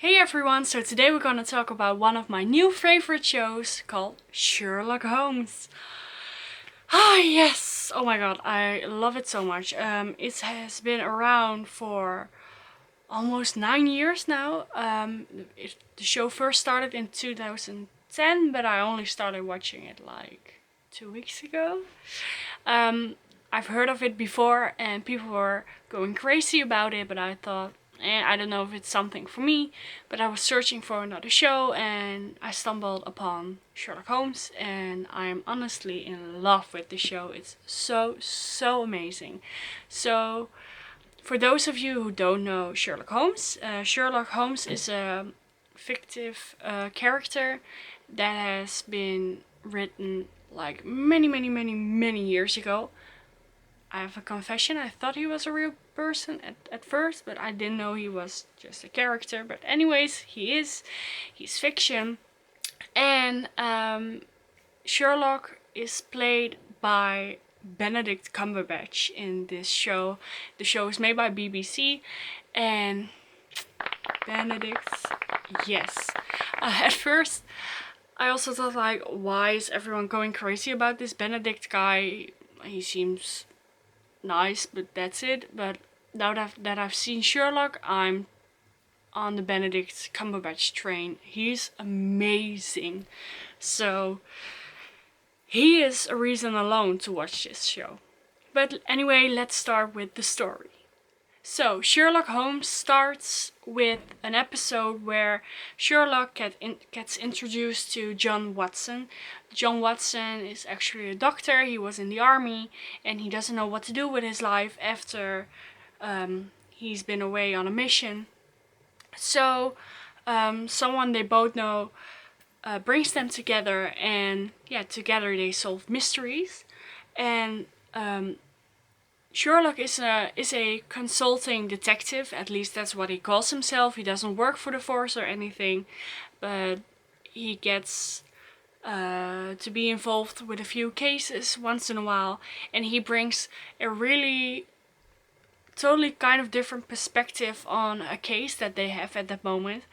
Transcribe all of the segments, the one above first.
Hey everyone, so today we're gonna talk about one of my new favorite shows called Sherlock Holmes. Ah yes! Oh my god, I love it so much. It has been around for almost 9 years now. The show first started in 2010, but I only started watching it like 2 weeks ago. I've heard of it before and people were going crazy about it, but I thought, I don't know if it's something for me. But I was searching for another show and I stumbled upon Sherlock Holmes, and I'm honestly in love with the show. It's so amazing. So, for those of you who don't know Sherlock Holmes is a fictive character that has been written like many years ago. I have a confession, I thought he was a real person at first, but I didn't know he was just a character. But anyways, he is. He's fiction. And Sherlock is played by Benedict Cumberbatch in this show. The show is made by BBC, and Benedict, yes. At first, I also thought like, why is everyone going crazy about this Benedict guy? He seems nice, but that's it. But now that I've seen Sherlock, I'm on the Benedict Cumberbatch train. He's amazing. So he is a reason alone to watch this show. But anyway, let's start with the story. So Sherlock Holmes starts with an episode where Sherlock gets introduced to John Watson. John Watson is actually a doctor. He was in the army and he doesn't know what to do with his life after he's been away on a mission. So someone they both know brings them together, and together they solve mysteries. And Sherlock is a consulting detective, at least that's what he calls himself. He doesn't work for the force or anything, but he gets to be involved with a few cases once in a while, and he brings a really totally kind of different perspective on a case that they have at that moment.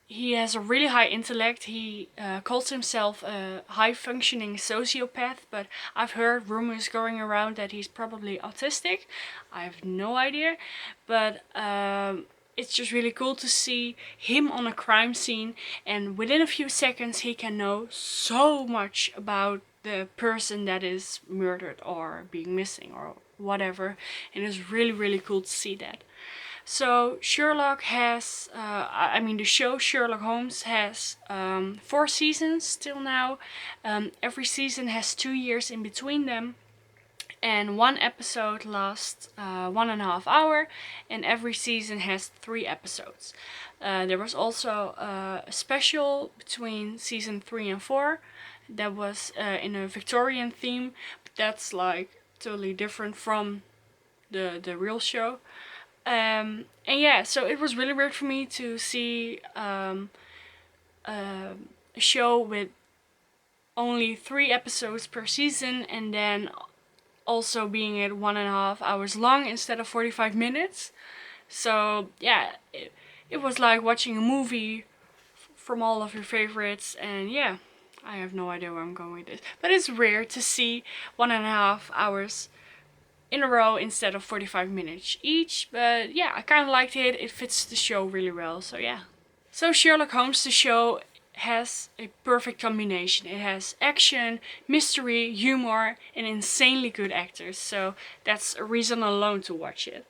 He has a really high intellect. He calls himself a high-functioning sociopath, but I've heard rumors going around that he's probably autistic. I have no idea, but it's just really cool to see him on a crime scene, and within a few seconds he can know so much about the person that is murdered or being missing or whatever, and it's really cool to see that. So Sherlock has, the show Sherlock Holmes has 4 seasons till now. Every season has 2 years in between them. And one episode lasts 1.5 hours, and every season has 3 episodes. There was also a special between season 3 and 4 that was in a Victorian theme, but that's like totally different from the real show. So it was really weird for me to see a show with only 3 episodes per season, and then also being at 1.5 hours long instead of 45 minutes. So yeah, it was like watching a movie from all of your favorites, and yeah, I have no idea where I'm going with this. But it's rare to see 1.5 hours in a row instead of 45 minutes each. But yeah, I kind of liked it. It fits the show really well, so yeah. So Sherlock Holmes, the show, has a perfect combination. It has action, mystery, humor, and insanely good actors. So that's a reason alone to watch it.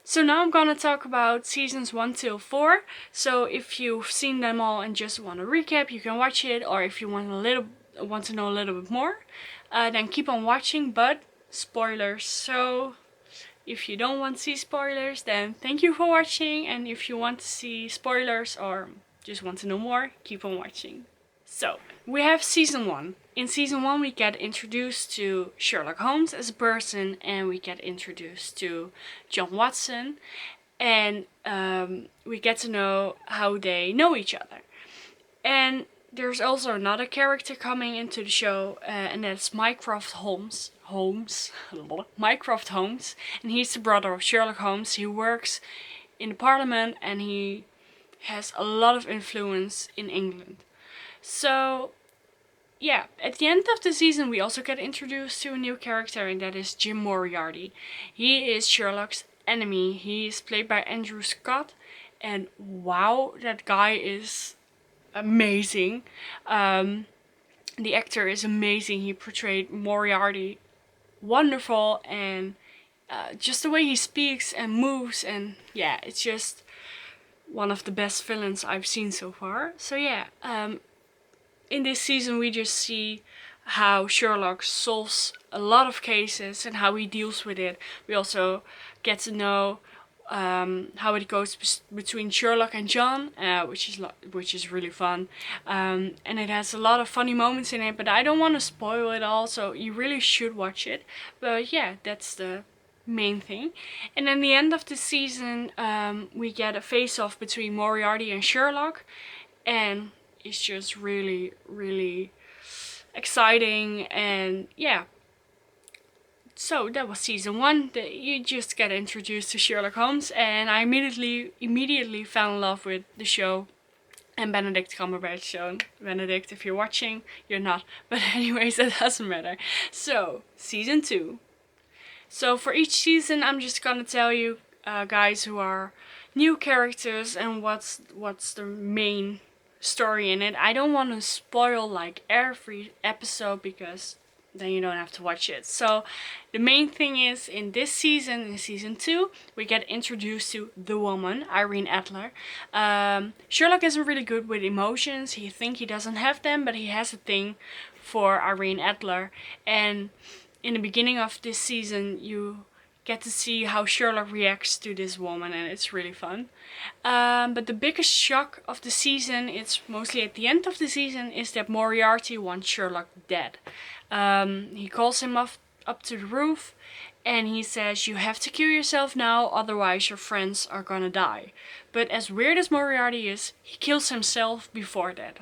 So now I'm gonna talk about seasons 1 till 4. So if you've seen them all and just want to recap, you can watch it. Or if you want to know a little bit more, then keep on watching. But spoilers. So if you don't want to see spoilers, then thank you for watching. And if you want to see spoilers or just want to know more, keep on watching. So we have season 1. In season 1 we get introduced to Sherlock Holmes as a person, and we get introduced to John Watson, and we get to know how they know each other. And there's also another character coming into the show, and that's Mycroft Holmes. Mycroft Holmes, and he's the brother of Sherlock Holmes. He works in the Parliament, and he has a lot of influence in England. So yeah, at the end of the season we also get introduced to a new character, and that is Jim Moriarty. He is Sherlock's enemy. He is played by Andrew Scott, and wow, that guy is amazing. The actor is amazing. He portrayed Moriarty wonderful, and just the way he speaks and moves, and yeah, it's just one of the best villains I've seen so far. So yeah, in this season we just see how Sherlock solves a lot of cases and how he deals with it. We also get to know how it goes between Sherlock and John, which is really fun, and it has a lot of funny moments in it. But I don't want to spoil it all, so you really should watch it. But yeah, that's the main thing. And then the end of the season, we get a face-off between Moriarty and Sherlock, and it's just really, really exciting. And yeah. So that was season 1. You just get introduced to Sherlock Holmes, and I immediately fell in love with the show and Benedict Cumberbatch. So Benedict, if you're watching, you're not. But anyways, that doesn't matter. So season 2. So for each season, I'm just gonna tell you guys who are new characters and what's the main story in it. I don't want to spoil like every episode because then you don't have to watch it. So the main thing is, in this season, in season 2, we get introduced to the woman, Irene Adler. Sherlock isn't really good with emotions. He thinks he doesn't have them, but he has a thing for Irene Adler. And in the beginning of this season, you get to see how Sherlock reacts to this woman, and it's really fun. But the biggest shock of the season, it's mostly at the end of the season, is that Moriarty wants Sherlock dead. He calls him up to the roof, and he says, "You have to kill yourself now, otherwise your friends are gonna die." But as weird as Moriarty is, he kills himself before that.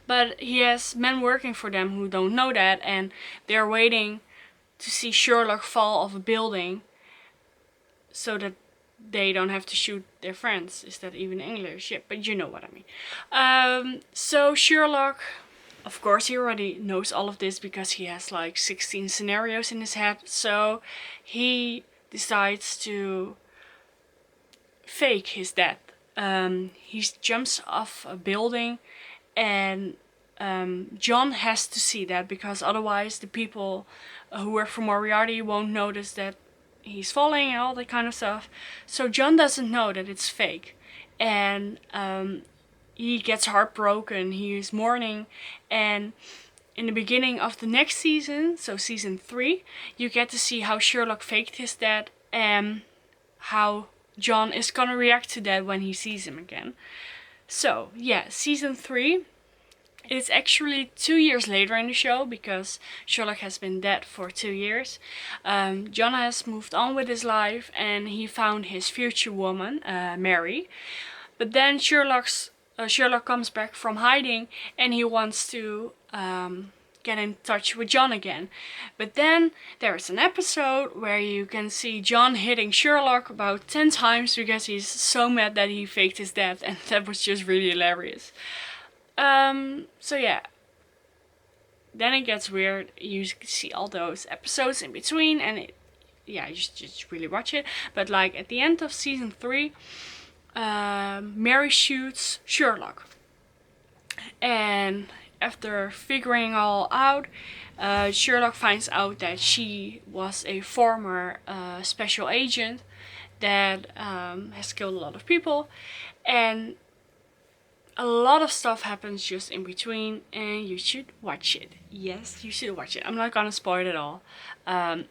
But he has men working for them who don't know that, and they're waiting to see Sherlock fall off a building so that they don't have to shoot their friends. Is that even English? Yeah, but you know what I mean. So Sherlock, of course, he already knows all of this because he has like 16 scenarios in his head. So he decides to fake his death. He jumps off a building, and John has to see that because otherwise the people who work for Moriarty won't notice that he's falling and all that kind of stuff. So John doesn't know that it's fake, and he gets heartbroken. He is mourning, and in the beginning of the next season, so season 3, you get to see how Sherlock faked his death and how John is gonna react to that when he sees him again. So yeah, season 3. It's actually 2 years later in the show because Sherlock has been dead for 2 years. John has moved on with his life, and he found his future woman, Mary. But then Sherlock comes back from hiding, and he wants to get in touch with John again. But then there's an episode where you can see John hitting Sherlock about 10 times because he's so mad that he faked his death, and that was just really hilarious. So yeah, then it gets weird. You see all those episodes in between, and you just really watch it. But like at the end of season 3, Mary shoots Sherlock, and after figuring all out, Sherlock finds out that she was a former special agent that has killed a lot of people, and a lot of stuff happens just in between, and you should watch it. Yes, you should watch it. I'm not gonna spoil it all.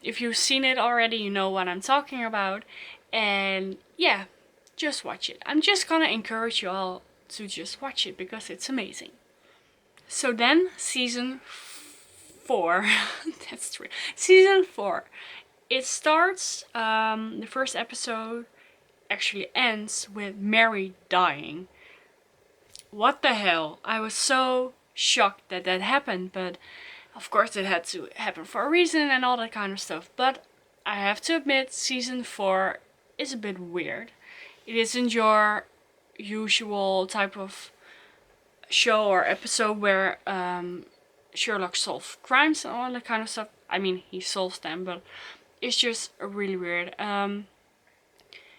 If you've seen it already, you know what I'm talking about. And yeah, just watch it. I'm just gonna encourage you all to just watch it because it's amazing. So then, season 4. That's true. Season 4. It starts, the first episode actually ends with Mary dying. What the hell? I was so shocked that that happened, but of course it had to happen for a reason and all that kind of stuff. But I have to admit, season 4 is a bit weird. It isn't your usual type of show or episode where Sherlock solves crimes and all that kind of stuff. I mean, he solves them, but it's just really weird.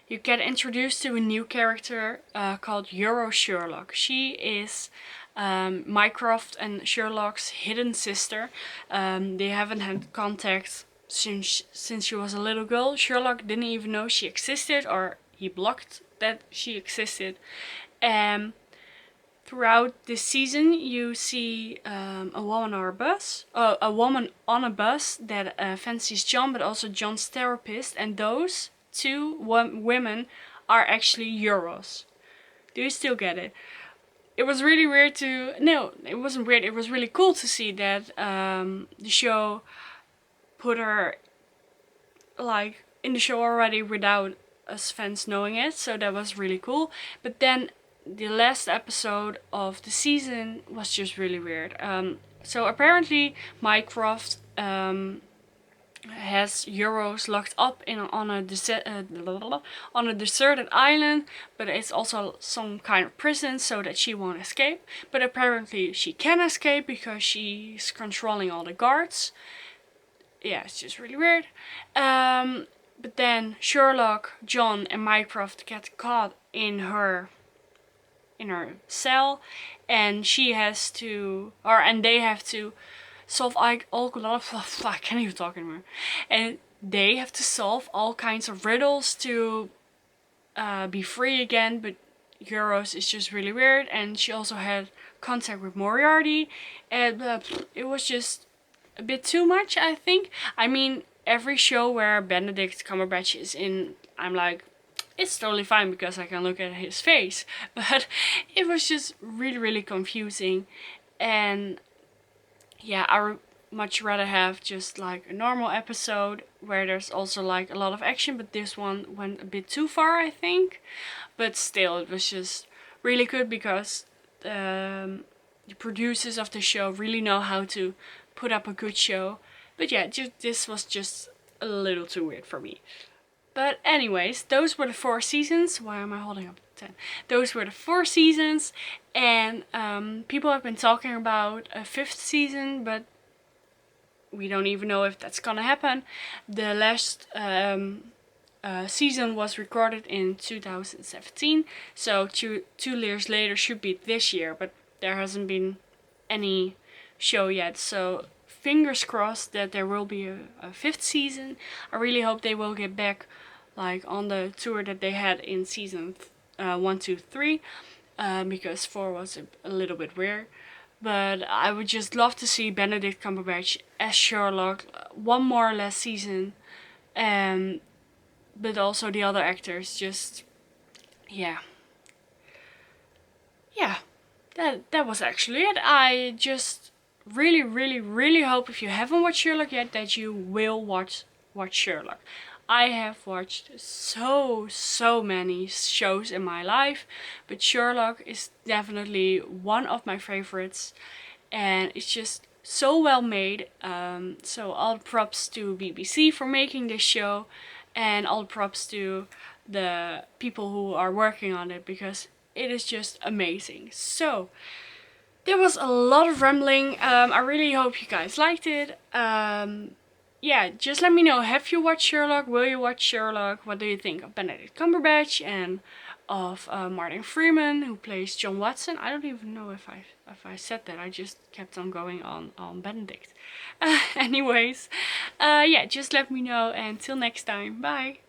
You get introduced to a new character called Euro Sherlock. She is Mycroft and Sherlock's hidden sister. They haven't had contact since she was a little girl. Sherlock didn't even know she existed, or he blocked that she existed. Throughout this season, you see a woman on a bus that fancies John, but also John's therapist, and those two women are actually Euros. Do you still get it? It was really weird to... No, it wasn't weird. It was really cool to see that the show put her like in the show already without us fans knowing it. So that was really cool. But then the last episode of the season was just really weird. So apparently Mycroft has Euros locked up on a deserted island, but it's also some kind of prison so that she won't escape. But apparently she can escape because she's controlling all the guards. Yeah, it's just really weird. But then Sherlock, John, and Mycroft get caught in her cell, and she has to, and they have to solve I can't even talk anymore. And they have to solve all kinds of riddles to be free again. But Euros is just really weird, and she also had contact with Moriarty, and it was just a bit too much, I think. I mean, every show where Benedict Cumberbatch is in, I'm like, it's totally fine because I can look at his face. But it was just really, really confusing. And yeah, I would much rather have just like a normal episode where there's also like a lot of action. But this one went a bit too far, I think. But still, it was just really good because the producers of the show really know how to put up a good show. But yeah, this was just a little too weird for me. But anyways, those were the 4 seasons. Why am I holding up 10? Those were the 4 seasons. And people have been talking about a 5th season, but we don't even know if that's gonna happen. The last season was recorded in 2017. So two years later should be this year. But there hasn't been any show yet. So fingers crossed that there will be a 5th season. I really hope they will get back like on the tour that they had in season 1, 2, 3, because 4 was a little bit weird. But I would just love to see Benedict Cumberbatch as Sherlock one more last season, but also the other actors. Just yeah, that was actually it. I just really, really, really hope if you haven't watched Sherlock yet that you will watch Sherlock. I have watched so many shows in my life, but Sherlock is definitely one of my favorites, and it's just so well made. So all props to BBC for making this show, and all props to the people who are working on it, because it is just amazing. So there was a lot of rambling. I really hope you guys liked it. Yeah, just let me know. Have you watched Sherlock? Will you watch Sherlock? What do you think of Benedict Cumberbatch and of Martin Freeman, who plays John Watson? I don't even know if I said that. I just kept on going on Benedict. Anyways, yeah, just let me know. And till next time, bye.